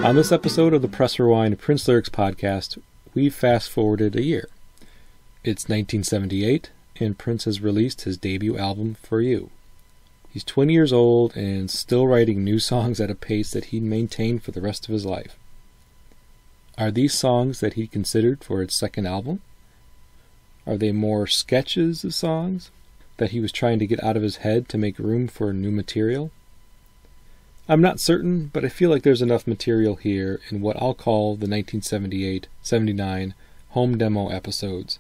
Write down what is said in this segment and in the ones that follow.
On this episode of the Press Rewind Prince Lyrics podcast, we've fast-forwarded a year. It's 1978, and Prince has released his debut album, For You. He's 20 years old and still writing new songs at a pace that he'd maintain for the rest of his life. Are these songs that he considered for his second album? Are they more sketches of songs that he was trying to get out of his head to make room for new material? I'm not certain, but I feel like there's enough material here in what I'll call the 1978-79 home demo episodes.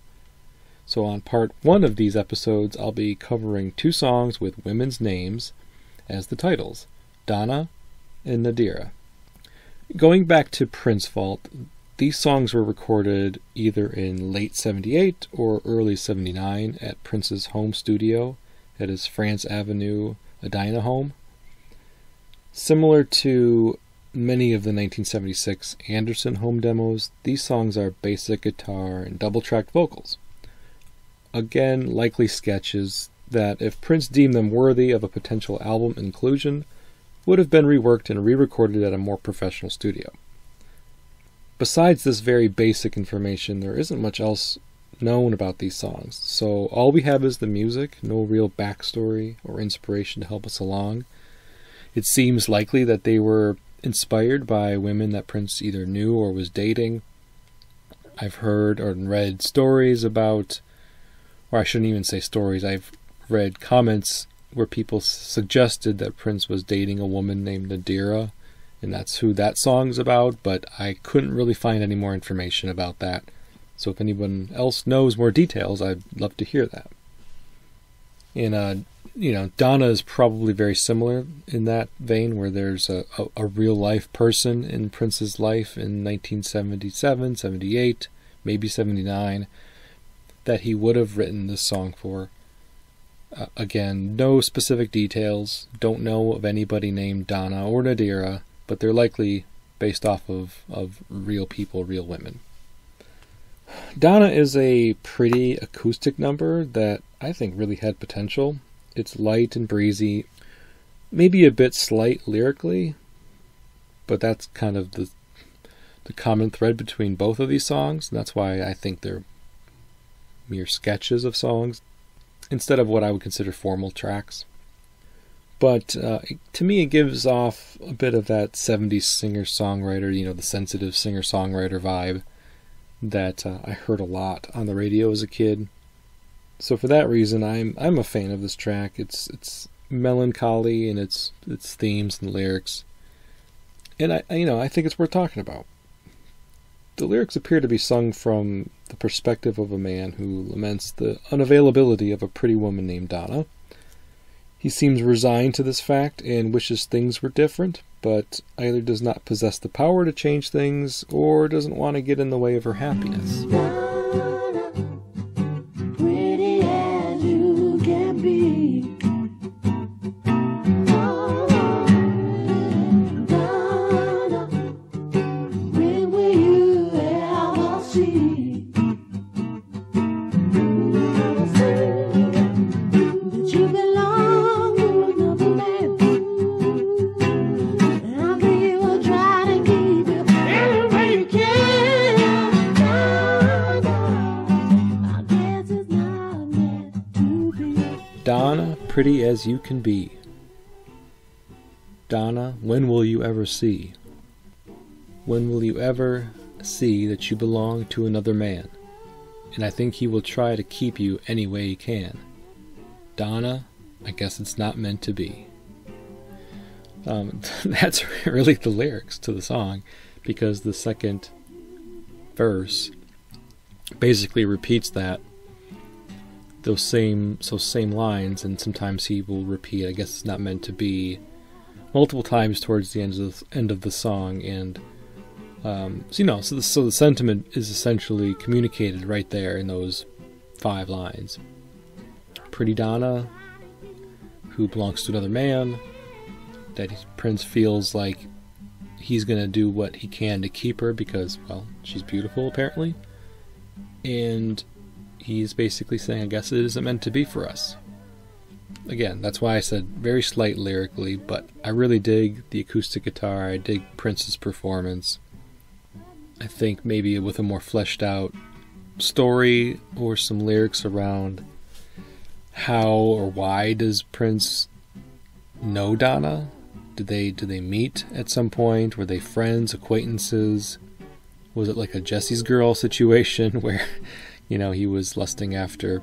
So on part 1 of these episodes, I'll be covering 2 songs with women's names as the titles, Donna and Nadera. Going back to Prince Vault, these songs were recorded either in late 78 or early 79 at Prince's home studio at his France Avenue, Edina home. Similar to many of the 1976 Anderson home demos, these songs are basic guitar and double-tracked vocals. Again, likely sketches that, if Prince deemed them worthy of a potential album inclusion, would have been reworked and re-recorded at a more professional studio. Besides this very basic information, there isn't much else known about these songs, so all we have is the music, no real backstory or inspiration to help us along. It seems likely that they were inspired by women that Prince either knew or was dating. I've heard or read stories about, or I shouldn't even say stories, I've read comments where people suggested that Prince was dating a woman named Nadera, and that's who that song's about, but I couldn't really find any more information about that. So if anyone else knows more details, I'd love to hear that. And, Donna is probably very similar in that vein, where there's a real-life person in Prince's life in 1977, 78, maybe 79, that he would have written this song for. Again, no specific details, don't know of anybody named Donna or Nadera, but they're likely based off of real people, real women. Donna is a pretty acoustic number that I think really had potential. It's light and breezy, maybe a bit slight lyrically, but that's kind of the common thread between both of these songs, and that's why I think they're mere sketches of songs instead of what I would consider formal tracks. But to me, it gives off a bit of that 70s singer-songwriter, the sensitive singer-songwriter vibe that I heard a lot on the radio as a kid. So for that reason, I'm a fan of this track. It's melancholy in its themes and lyrics, and I think it's worth talking about. The lyrics appear to be sung from the perspective of a man who laments the unavailability of a pretty woman named Donna. He seems resigned to this fact and wishes things were different, but either does not possess the power to change things or doesn't want to get in the way of her happiness. Pretty as you can be. Donna, when will you ever see that you belong to another man? And I think he will try to keep you any way you can. Donna, I guess it's not meant to be. Donna, pretty as you can be. Donna, when will you ever see? When will you ever see that you belong to another man? And I think he will try to keep you any way he can. Donna, I guess it's not meant to be. That's really the lyrics to the song, because the second verse basically repeats those same lines, and sometimes he will repeat, I guess it's not meant to be, multiple times towards the end of the song, and so the sentiment is essentially communicated right there in those 5 lines. Pretty Donna, who belongs to another man, that Prince feels like he's going to do what he can to keep her because, well, she's beautiful apparently, and he's basically saying, I guess it isn't meant to be for us. again, that's why I said very slight lyrically, but I really dig the acoustic guitar. I dig Prince's performance. I think maybe with a more fleshed out story or some lyrics around how or why does Prince know Donna? Did they meet at some point? Were they friends, acquaintances? Was it like a Jesse's Girl situation where, he was lusting after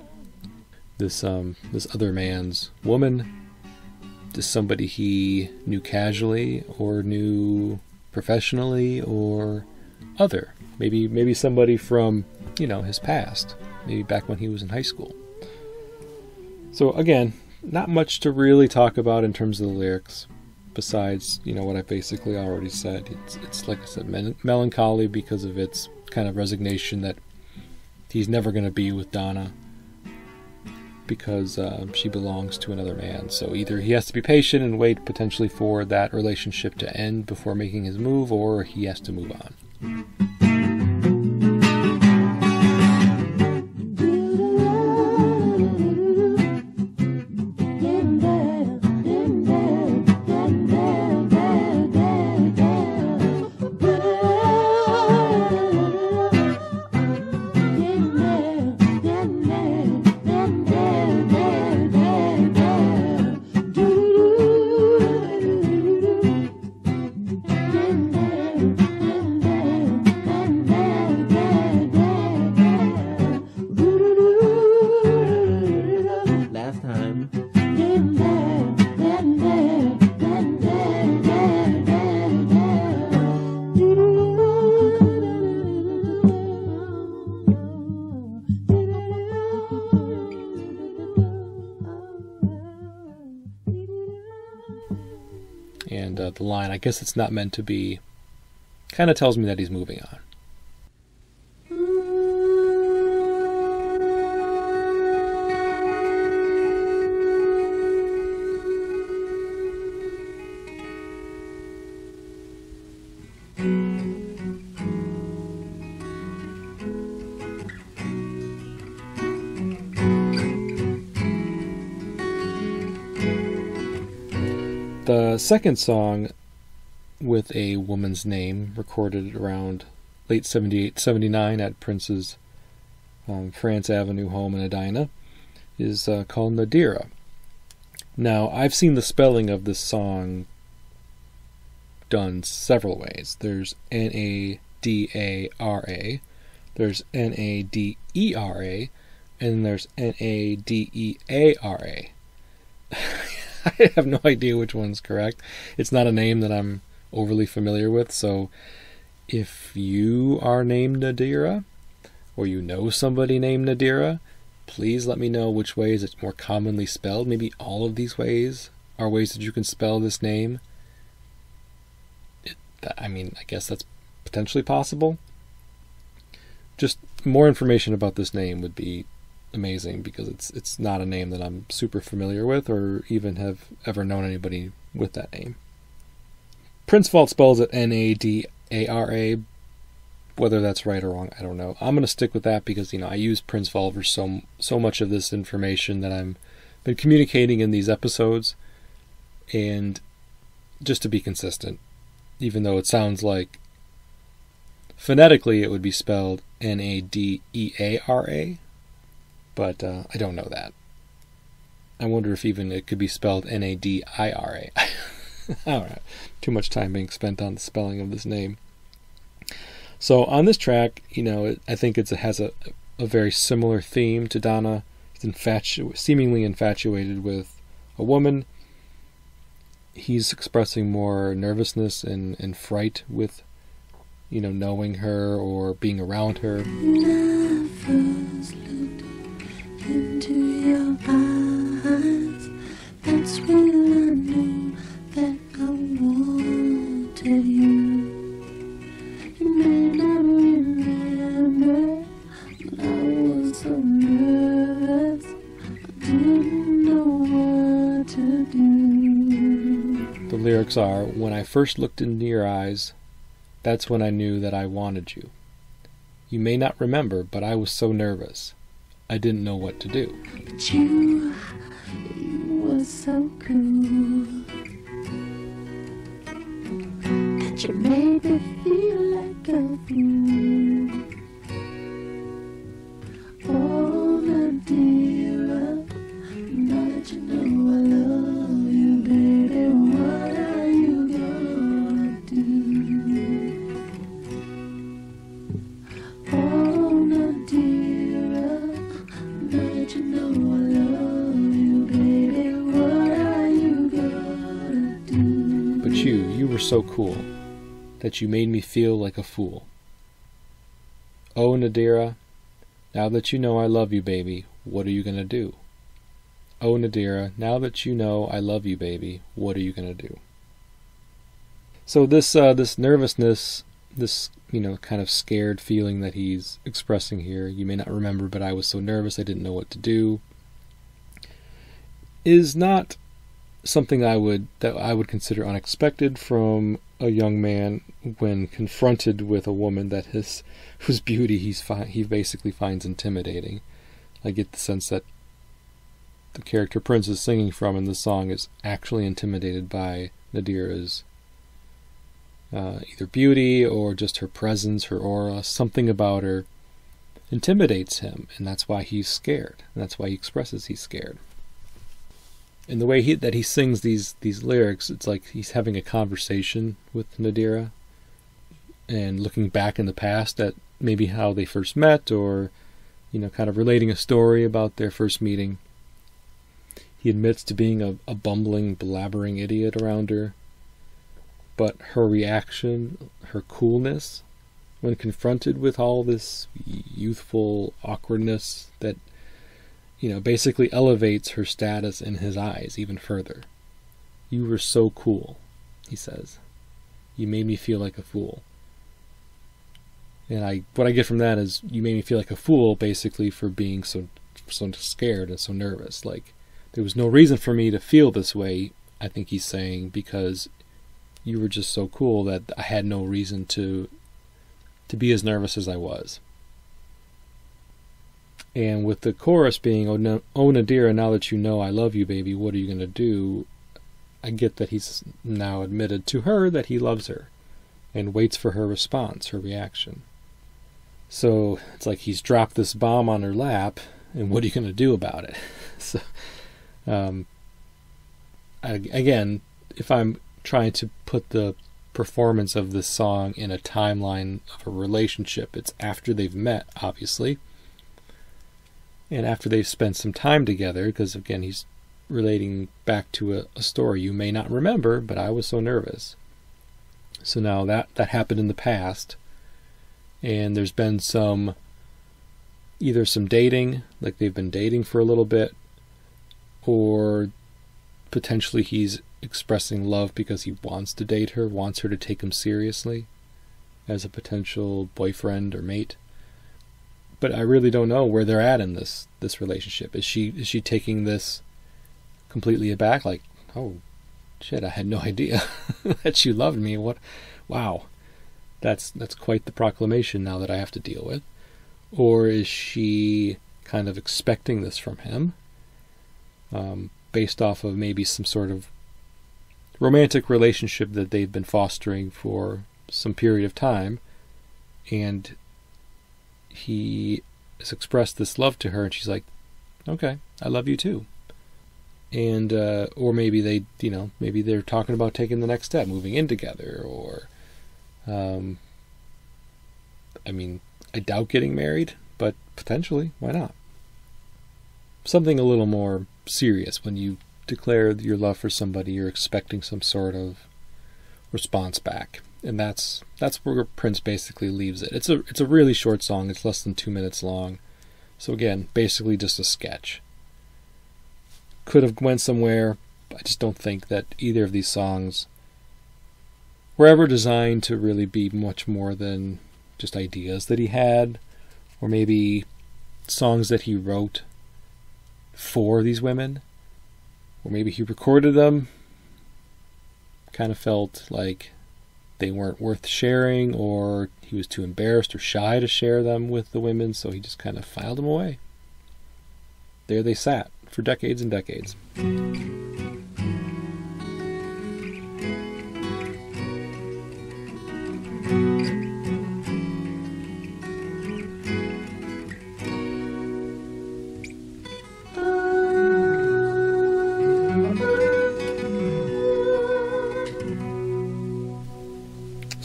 this other man's woman? Just somebody he knew casually or knew professionally or other? Maybe somebody from, his past. Maybe back when he was in high school. So again, not much to really talk about in terms of the lyrics. Besides, what I basically already said. It's like I said, melancholy because of its kind of resignation that he's never going to be with Donna because she belongs to another man. So either he has to be patient and wait potentially for that relationship to end before making his move, or he has to move on. And the line, I guess it's not meant to be, kind of tells me that he's moving on. The second song, with a woman's name, recorded around late 78, 79 at Prince's France Avenue home in Edina, is called Nadera. Now, I've seen the spelling of this song done several ways. There's Nadara, there's Nadera, and there's Nadeara. I have no idea which one's correct. It's not a name that I'm overly familiar with, so if you are named Nadera, or you know somebody named Nadera, please let me know which ways it's more commonly spelled. Maybe all of these ways are ways that you can spell this name. I guess that's potentially possible. Just more information about this name would be amazing, because it's not a name that I'm super familiar with or even have ever known anybody with that name. Prince Vault spells it Nadara. Whether that's right or wrong, I don't know. I'm going to stick with that because, I use Prince Vault for so much of this information that I'm been communicating in these episodes, and just to be consistent, even though it sounds like phonetically it would be spelled Nadeara, but I don't know that. I wonder if even it could be spelled Nadira. I don't know. Too much time being spent on the spelling of this name. So on this track, I think it has a very similar theme to Donna. He's seemingly infatuated with a woman. He's expressing more nervousness and fright with, knowing her or being around her. When I first looked into your eyes, that's when I knew that I wanted you. You may not remember, but I was so nervous, I didn't know what to do. The lyrics are, when I first looked into your eyes, that's when I knew that I wanted you. You may not remember, but I was so nervous, I didn't know what to do. But you were so cool. And you made me feel like a fool. Oh, Nadera, now that you know I love you, baby, what are you gonna do? Oh, Nadera, now that you know I love you, baby, what are you gonna do? But you were so cool that you made me feel like a fool. Oh, Nadera, now that you know I love you, baby, what are you gonna do? Oh, Nadera, now that you know I love you, baby, what are you gonna do? So this nervousness, this kind of scared feeling that he's expressing here, you may not remember, but I was so nervous I didn't know what to do, is not something that I would consider unexpected from a young man when confronted with a woman that whose beauty he basically finds intimidating. I get the sense that the character Prince is singing from in the song is actually intimidated by Nadira's either beauty or just her presence, her aura. Something about her intimidates him, and that's why he's scared. And that's why he expresses he's scared. And the way that he sings these lyrics, it's like he's having a conversation with Nadera and looking back in the past at maybe how they first met, or kind of relating a story about their first meeting. He admits to being a bumbling, blabbering idiot around her, but her reaction, her coolness, when confronted with all this youthful awkwardness that basically elevates her status in his eyes even further. You were so cool, he says. You made me feel like a fool. And what I get from that is you made me feel like a fool basically for being so scared and so nervous. Like, there was no reason for me to feel this way, I think he's saying, because you were just so cool that I had no reason to be as nervous as I was. And with the chorus being, oh, Nadera, now that you know I love you, baby, what are you going to do? I get that he's now admitted to her that he loves her and waits for her response, her reaction. So it's like he's dropped this bomb on her lap, and what are you going to do about it? So, again, if I'm trying to put the performance of this song in a timeline of a relationship, it's after they've met, obviously. And after they've spent some time together, because again, he's relating back to a story you may not remember, but I was so nervous. So now that happened in the past, and there's been either some dating, like they've been dating for a little bit, or potentially he's expressing love because he wants to date her, wants her to take him seriously as a potential boyfriend or mate. But I really don't know where they're at in this relationship. Is she taking this completely aback? Like, oh shit, I had no idea that you loved me. What? Wow, that's quite the proclamation now that I have to deal with. Or is she kind of expecting this from him, based off of maybe some sort of romantic relationship that they've been fostering for some period of time, and he has expressed this love to her, and she's like, okay, I love you too. And or maybe maybe they're talking about taking the next step, moving in together, or I doubt getting married, but potentially, why not? Something a little more serious. When you declare your love for somebody, you're expecting some sort of response back. And that's where Prince basically leaves it. It's a really short song. It's less than 2 minutes long. So again, basically just a sketch. Could have went somewhere. I just don't think that either of these songs were ever designed to really be much more than just ideas that he had, or maybe songs that he wrote for these women, or maybe he recorded them, kind of felt like they weren't worth sharing, or he was too embarrassed or shy to share them with the women, so he just kind of filed them away. There they sat for decades and decades.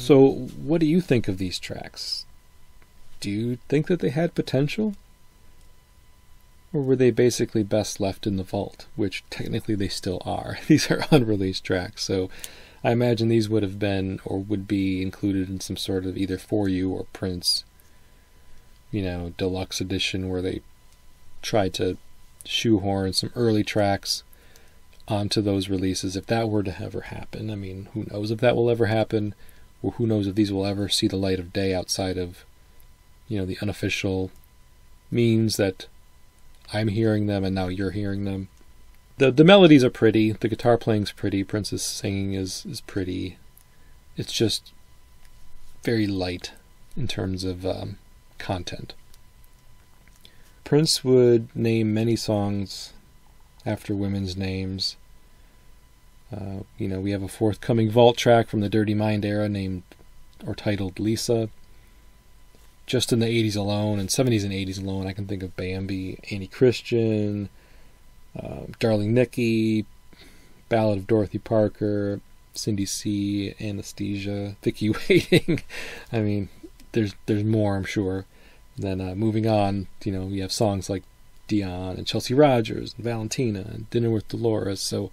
So, what do you think of these tracks? Do you think that they had potential? Or were they basically best left in the vault, which technically they still are? These are unreleased tracks, so I imagine these would have been or would be included in some sort of either For You or Prince, deluxe edition where they tried to shoehorn some early tracks onto those releases, if that were to ever happen. I mean, who knows if that will ever happen, or who knows if these will ever see the light of day outside of, the unofficial means that I'm hearing them and now you're hearing them. The melodies are pretty, the guitar playing's pretty, Prince's singing is pretty. It's just very light in terms of content. Prince would name many songs after women's names. We have a forthcoming vault track from the Dirty Mind era named or titled Lisa. Just in the 80s alone, and 70s and 80s alone, I can think of Bambi, Annie Christian, Darling Nikki, Ballad of Dorothy Parker, Cindy C, Anesthesia, Vicky Waiting. I mean, there's more, I'm sure. And then moving on, we have songs like Dion and Chelsea Rogers and Valentina and Dinner with Dolores. So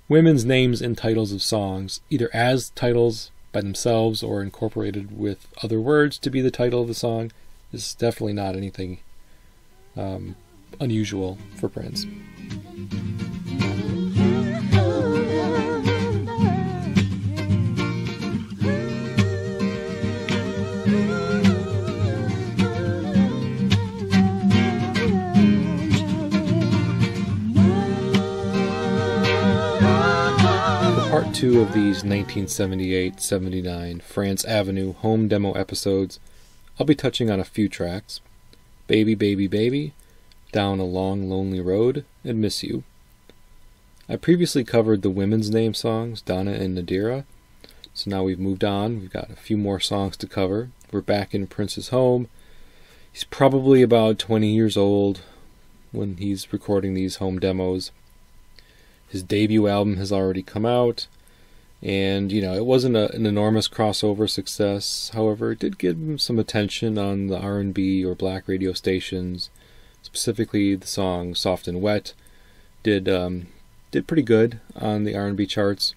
women's names in titles of songs, either as titles by themselves or incorporated with other words to be the title of the song, is definitely not anything unusual for Prince. Part 2 of these 1978-79 France Avenue home demo episodes, I'll be touching on a few tracks: Baby, Baby, Baby, Down a Long Lonely Road, and Miss You. I previously covered the women's name songs, Donna and Nadera, so now we've moved on. We've got a few more songs to cover. We're back in Prince's home. He's probably about 20 years old when he's recording these home demos. His debut album has already come out, and, it wasn't an enormous crossover success. However, it did give him some attention on the R&B or black radio stations. Specifically, the song Soft and Wet did pretty good on the R&B charts.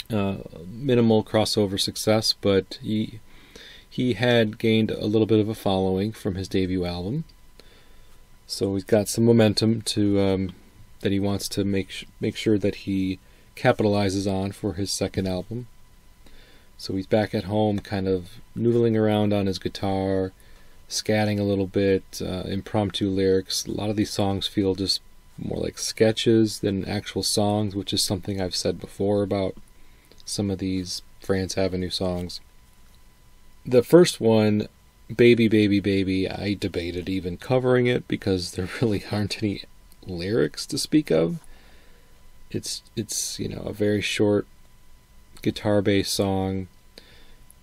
Minimal crossover success, but he had gained a little bit of a following from his debut album. So he's got some momentum to that he wants to make sure that he capitalizes on for his second album. So he's back at home kind of noodling around on his guitar, scatting a little bit, impromptu lyrics. A lot of these songs feel just more like sketches than actual songs, which is something I've said before about some of these France Avenue songs. The first one, Baby, Baby, Baby, I debated even covering it because there really aren't any lyrics to speak of. It's a very short guitar-based song.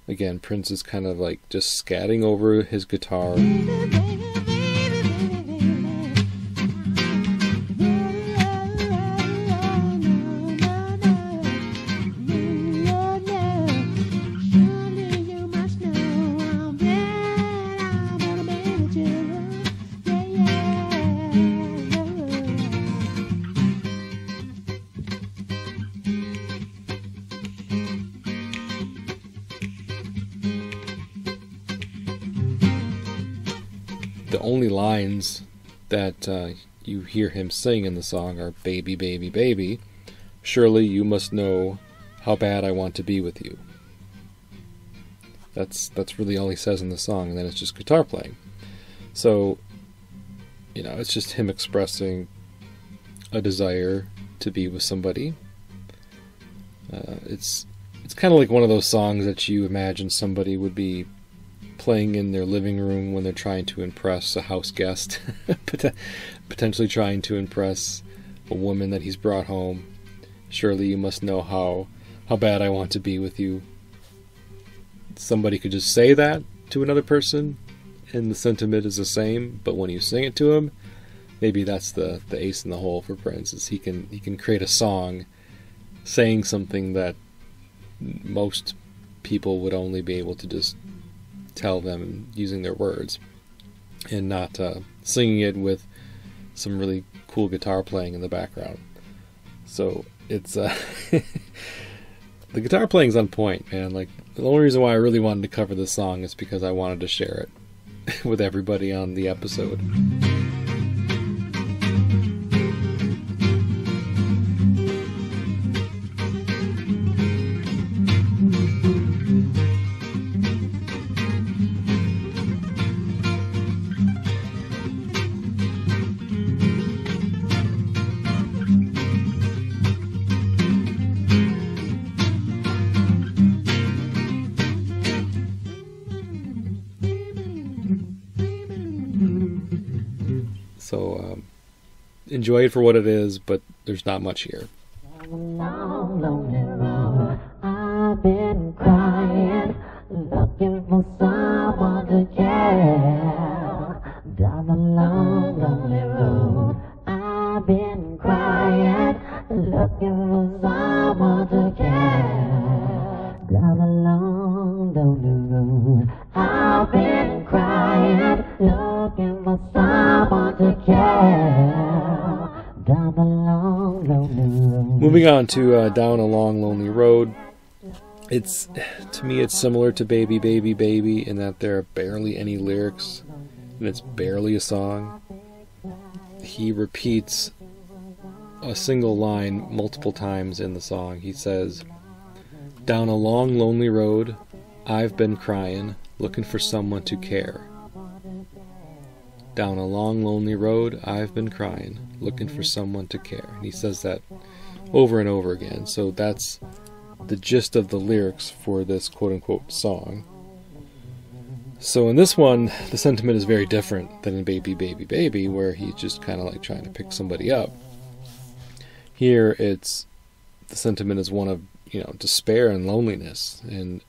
Again, Prince is kind of like just scatting over his guitar. The only lines that you hear him sing in the song are "Baby, baby, baby, surely you must know how bad I want to be with you." That's really all he says in the song, and then it's just guitar playing. So, it's just him expressing a desire to be with somebody. It's kind of like one of those songs that you imagine somebody would be playing in their living room when they're trying to impress a house guest, potentially trying to impress a woman that he's brought home. Surely you must know how bad I want to be with you. Somebody could just say that to another person and the sentiment is the same, but when you sing it to him, maybe that's the ace in the hole for Prince, is he can create a song saying something that most people would only be able to just tell them using their words and not singing it with some really cool guitar playing in the background. So it's the guitar playing's on point, man. Like, the only reason why I really wanted to cover this song is because I wanted to share it with everybody on the episode. So enjoy it for what it is, but there's not much here. Long, lonely road, I've been crying, looking for someone to care. Down the long, lonely road, I've been crying, looking for someone to care. Down the long, lonely road, I've been crying, looking for someone to care. Down the long, lonely road. Moving on to Down a Long Lonely Road. To me it's similar to Baby Baby Baby in that there are barely any lyrics and it's barely a song. He repeats a single line multiple times in the song. He says, "Down a long lonely road, I've been crying, looking for someone to care. Down a long lonely road, I've been crying, looking for someone to care." And he says that over and over again. So that's the gist of the lyrics for this quote-unquote song. So in this one, the sentiment is very different than in Baby Baby Baby, where he's just kind of like trying to pick somebody up. Here, the sentiment is one of, despair and loneliness, and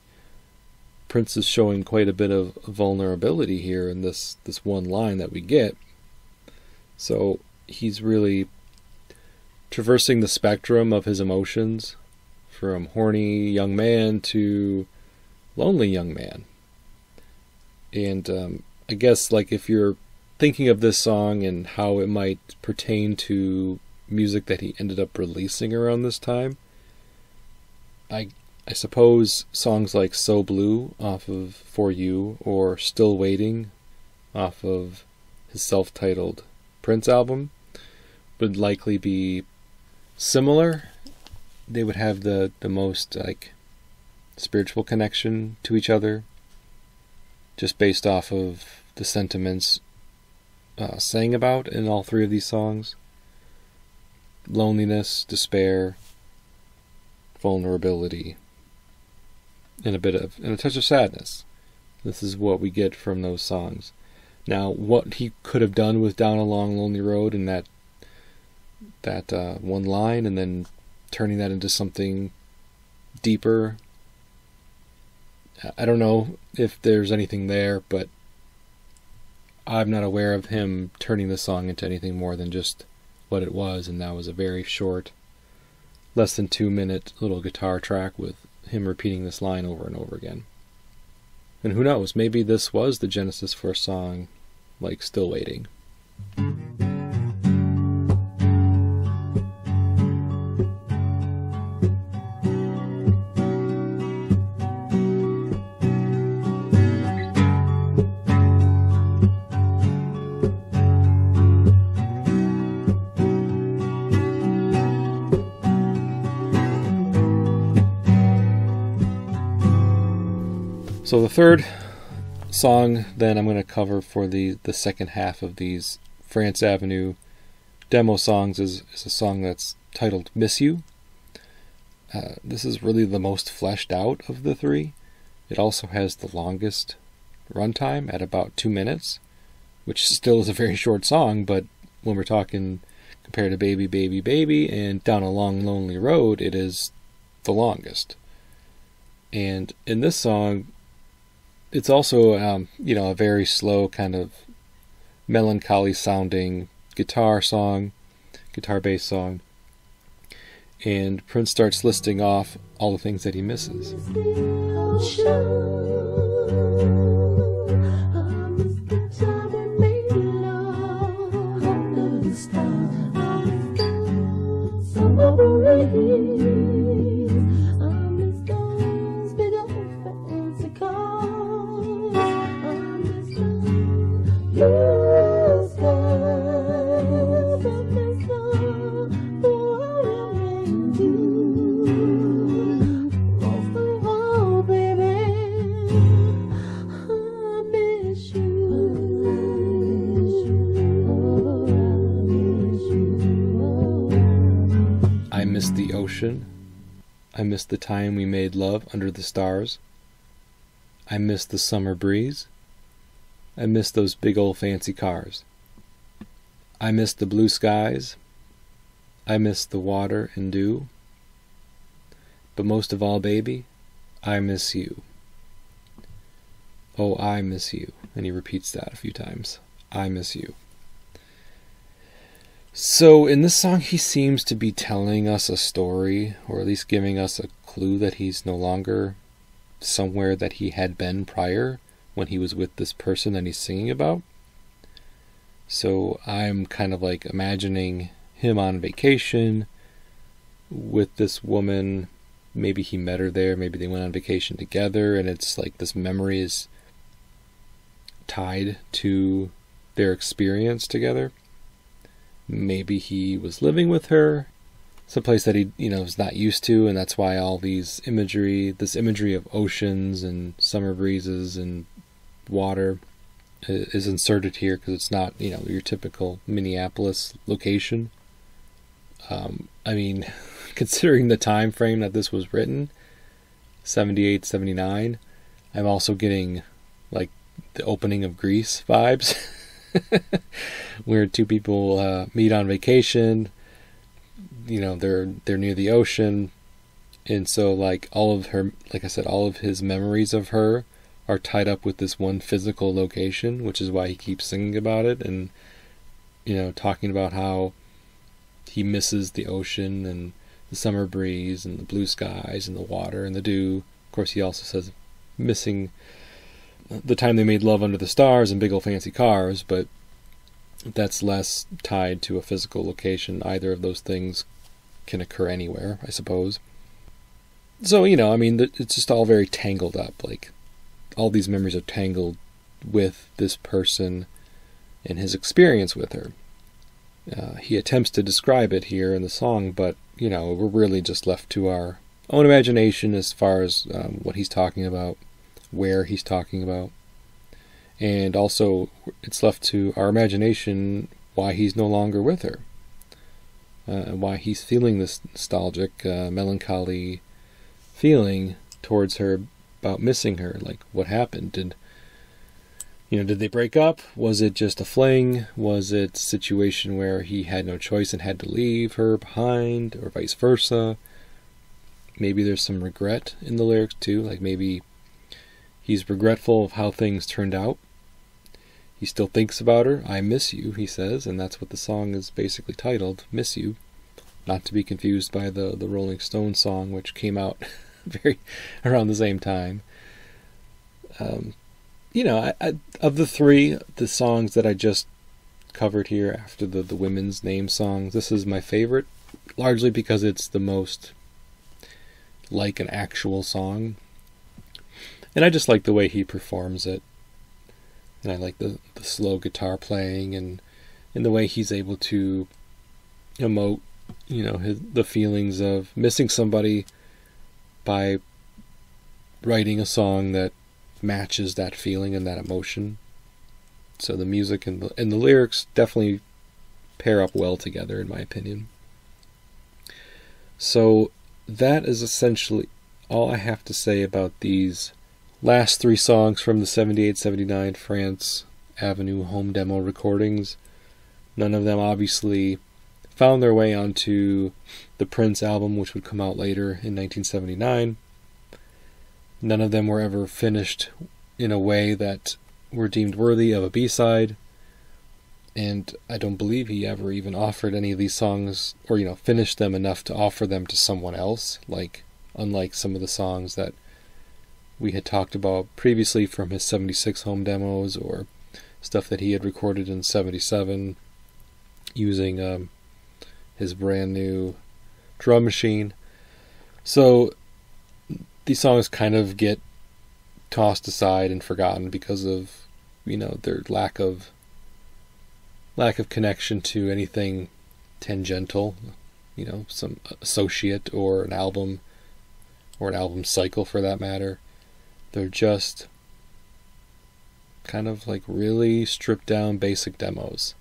Prince is showing quite a bit of vulnerability here in this one line that we get. So he's really traversing the spectrum of his emotions, from horny young man to lonely young man. And I guess, like, if you're thinking of this song and how it might pertain to music that he ended up releasing around this time, I suppose songs like So Blue off of For You or Still Waiting off of his self-titled Prince album would likely be similar. They would have the most spiritual connection to each other, just based off of the sentiments sang about in all three of these songs: loneliness, despair, vulnerability, and a touch of sadness. This is what we get from those songs. Now, what he could have done with Down a Long Lonely Road and that one line, and then turning that into something deeper, I don't know if there's anything there, but I'm not aware of him turning the song into anything more than just what it was, and that was a very short, less than 2-minute little guitar track with him repeating this line over and over again. And who knows, maybe this was the genesis for a song like Still Waiting. So the third song then I'm going to cover for the second half of these France Avenue demo songs is a song that's titled Miss You. This is really the most fleshed out of the three. It also has the longest runtime at about 2 minutes, which still is a very short song, but when we're talking compared to Baby Baby Baby and Down a Long Lonely Road, it is the longest. And in this song, it's also a very slow kind of melancholy sounding guitar bass song, and Prince starts listing off all the things that he misses. I miss the time we made love under the stars. I miss the summer breeze. I miss those big old fancy cars. I miss the blue skies. I miss the water and dew. But most of all, baby, I miss you. Oh, I miss you. And he repeats that a few times. I miss you. So in this song, he seems to be telling us a story, or at least giving us a clue that he's no longer somewhere that he had been prior when he was with this person that he's singing about. So I'm kind of like imagining him on vacation with this woman. Maybe he met her there, maybe they went on vacation together, and it's like this memory is tied to their experience together. Maybe he was living with her, someplace that he, is not used to, and that's why all this imagery of oceans and summer breezes and water is inserted here, because it's not, your typical Minneapolis location. Considering the time frame that this was written, 78, 79, I'm also getting like the opening of Grease vibes. Where two people meet on vacation, they're near the ocean, and so like all of his memories of her are tied up with this one physical location, which is why he keeps singing about it, and talking about how he misses the ocean and the summer breeze and the blue skies and the water and the dew. Of course, he also says missing the time they made love under the stars and big old fancy cars, but that's less tied to a physical location. Either of those things can occur anywhere, I suppose. So, it's just all very tangled up. Like, all these memories are tangled with this person and his experience with her. He attempts to describe it here in the song, but, we're really just left to our own imagination as far as what he's talking about, where he's talking about, and also it's left to our imagination why he's no longer with her, and why he's feeling this nostalgic, melancholy feeling towards her about missing her. Like, what happened? Did they break up? Was it just a fling? Was it a situation where he had no choice and had to leave her behind, or vice versa? Maybe there's some regret in the lyrics too, like maybe he's regretful of how things turned out. He still thinks about her. I miss you, he says, and that's what the song is basically titled, Miss You. Not to be confused by the Rolling Stones song, which came out around the same time. Of the three, the songs that I just covered here after the women's name songs, this is my favorite, largely because it's the most like an actual song. And I just like the way he performs it. And I like the slow guitar playing and the way he's able to emote, the feelings of missing somebody by writing a song that matches that feeling and that emotion. So the music and the lyrics definitely pair up well together, in my opinion. So that is essentially all I have to say about these last three songs from the 78-79 France Avenue home demo recordings. None of them obviously found their way onto the Prince album, which would come out later in 1979. None of them were ever finished in a way that were deemed worthy of a B-side. And I don't believe he ever even offered any of these songs, or, finished them enough to offer them to someone else, unlike some of the songs that we had talked about previously from his 76 home demos, or stuff that he had recorded in 77 using his brand new drum machine. So these songs kind of get tossed aside and forgotten because of, their lack of connection to anything tangential, some associate or an album cycle for that matter. They're just kind of like really stripped down basic demos.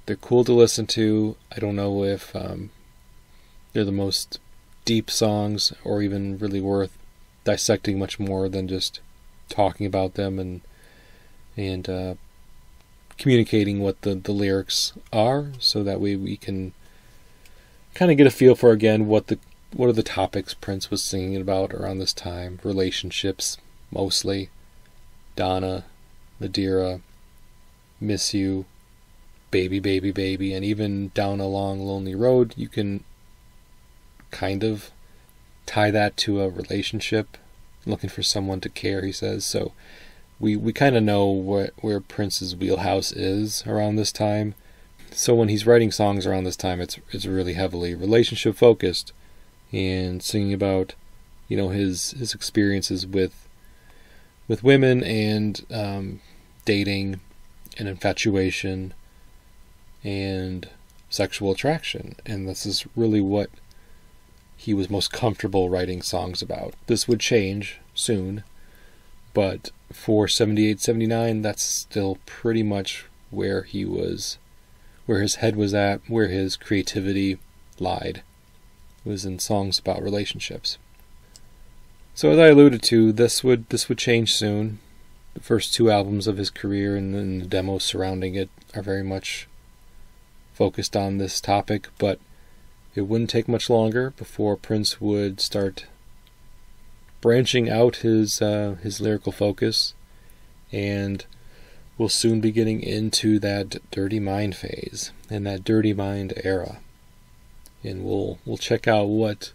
They're cool to listen to. I don't know if they're the most deep songs or even really worth dissecting much more than just talking about them and communicating what the lyrics are, so that way we can kind of get a feel for, again, what are the topics Prince was singing about around this time. Relationships, mostly. Donna, Nadera, Miss You, Baby, Baby, Baby, and even Down a Long, Lonely Road. You can kind of tie that to a relationship, looking for someone to care, he says. So we kind of know where Prince's wheelhouse is around this time. So when he's writing songs around this time, it's really heavily relationship focused, and singing about, his experiences with women and dating and infatuation and sexual attraction. And this is really what he was most comfortable writing songs about. This would change soon, but for 78, 79, that's still pretty much where he was, where his head was at, where his creativity lied. It was in songs about relationships. So as I alluded to, this would change soon. The first two albums of his career and then the demos surrounding it are very much focused on this topic, but it wouldn't take much longer before Prince would start branching out his lyrical focus, and we'll soon be getting into that Dirty Mind phase and that Dirty Mind era. And we'll check out what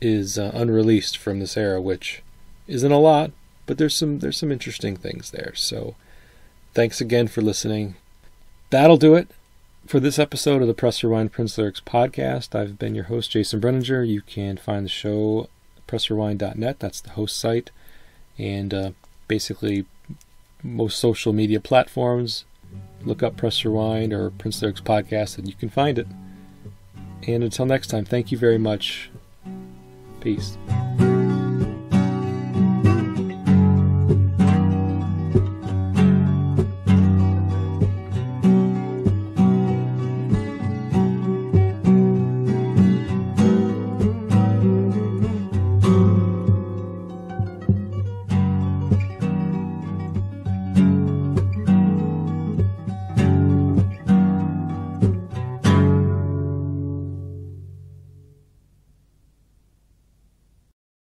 is unreleased from this era, which isn't a lot, but there's some interesting things there. So thanks again for listening. That'll do it for this episode of the Press Rewind Prince Lyrics podcast. I've been your host, Jason Brenninger. You can find the show pressrewind.net. That's the host site, and basically most social media platforms. Look up Press Rewind or Prince Lyrics podcast and you can find it. And until next time, thank you very much. Peace.